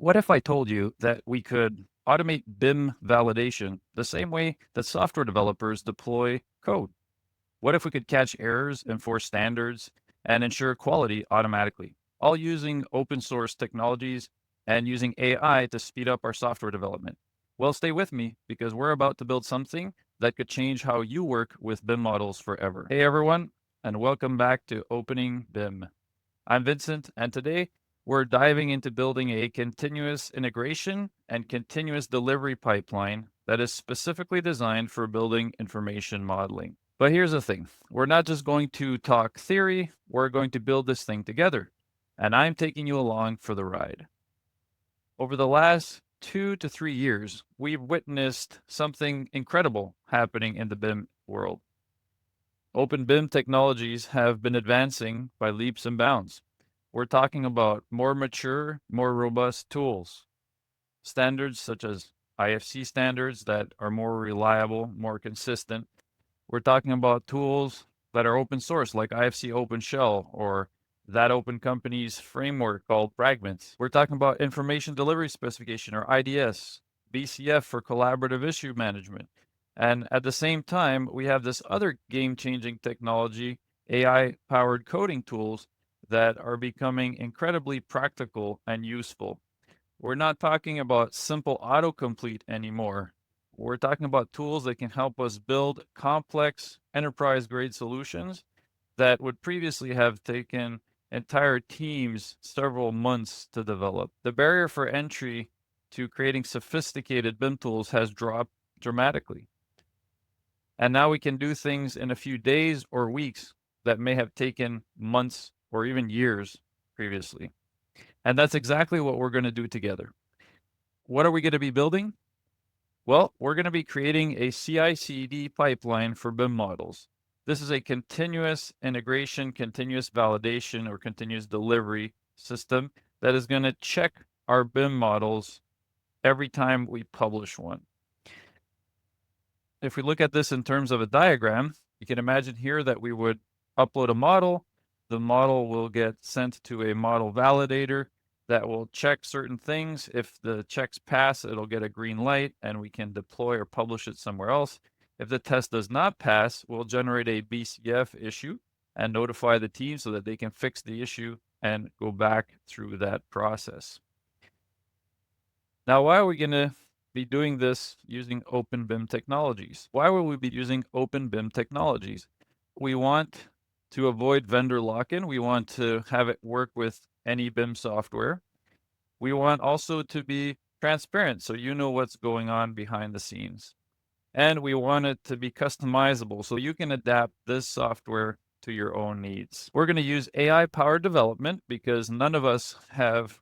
What if I told you that we could automate BIM validation the same way that software developers deploy code? What if we could catch errors, enforce standards, and ensure quality automatically, all using open source technologies and using AI to speed up our software development? Well, stay with me because we're about to build something that could change how you work with BIM models forever. Hey everyone, and welcome back to Opening BIM. I'm Vincent, and today we're diving into building a continuous integration and continuous delivery pipeline that is specifically designed for building information modeling. But here's the thing, we're not just going to talk theory, we're going to build this thing together. And I'm taking you along for the ride. Over the last 2 to 3 years, we've witnessed something incredible happening in the BIM world. Open BIM technologies have been advancing by leaps and bounds. We're talking about more mature, more robust tools, standards such as IFC standards that are more reliable, more consistent. We're talking about tools that are open source, like IFC OpenShell or that open company's framework called Fragments. We're talking about information delivery specification or IDS, BCF for collaborative issue management. And at the same time, we have this other game-changing technology, AI-powered coding tools that are becoming incredibly practical and useful. We're not talking about simple autocomplete anymore. We're talking about tools that can help us build complex enterprise-grade solutions that would previously have taken entire teams several months to develop. The barrier for entry to creating sophisticated BIM tools has dropped dramatically. And now we can do things in a few days or weeks that may have taken months or even years previously. And that's exactly what we're going to do together. What are we going to be building? Well, we're going to be creating a CI/CD pipeline for BIM models. This is a continuous integration, continuous validation, or continuous delivery system that is going to check our BIM models every time we publish one. If we look at this in terms of a diagram, you can imagine here that we would upload a model. The model will get sent to a model validator that will check certain things. If the checks pass, it'll get a green light and we can deploy or publish it somewhere else. If the test does not pass, we'll generate a BCF issue and notify the team so that they can fix the issue and go back through that process. Now, why are we going to be doing this using Open BIM technologies? Why will we be using Open BIM technologies? We want to avoid vendor lock-in. We want to have it work with any BIM software. We want also to be transparent so you know what's going on behind the scenes. And we want it to be customizable so you can adapt this software to your own needs. We're going to use AI-powered development because none of us have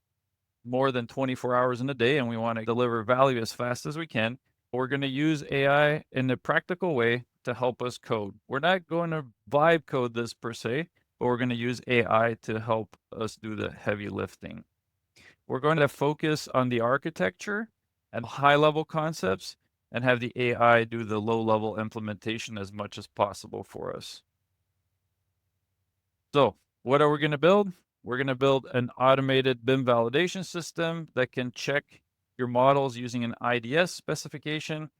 more than 24 hours in a day and we want to deliver value as fast as we can. We're going to use AI in a practical way to help us code. We're not going to vibe code this per se, but we're going to use AI to help us do the heavy lifting. We're going to focus on the architecture and high-level concepts and have the AI do the low-level implementation as much as possible for us. So, what are we going to build? We're going to build an automated BIM validation system that can check your models using an IDS specification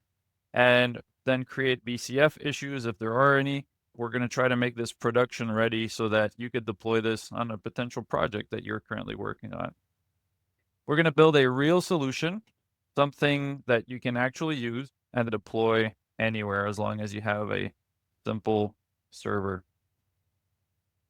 and then create BCF issues if there are any. We're going to try to make this production ready so that you could deploy this on a potential project that you're currently working on. We're going to build a real solution, something that you can actually use and deploy anywhere as long as you have a simple server.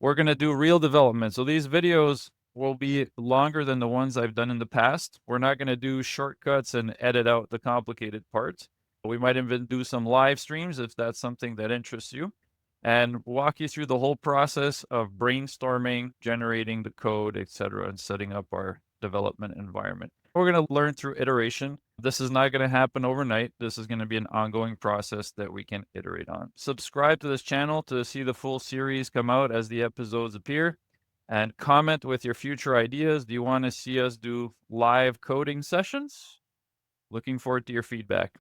We're going to do real development. So these videos will be longer than the ones I've done in the past. We're not going to do shortcuts and edit out the complicated parts. We might even do some live streams if that's something that interests you, and walk you through the whole process of brainstorming, generating the code, etc., and setting up our development environment. We're going to learn through iteration. This is not going to happen overnight. This is going to be an ongoing process that we can iterate on. Subscribe to this channel to see the full series come out as the episodes appear, and comment with your future ideas. Do you want to see us do live coding sessions? Looking forward to your feedback.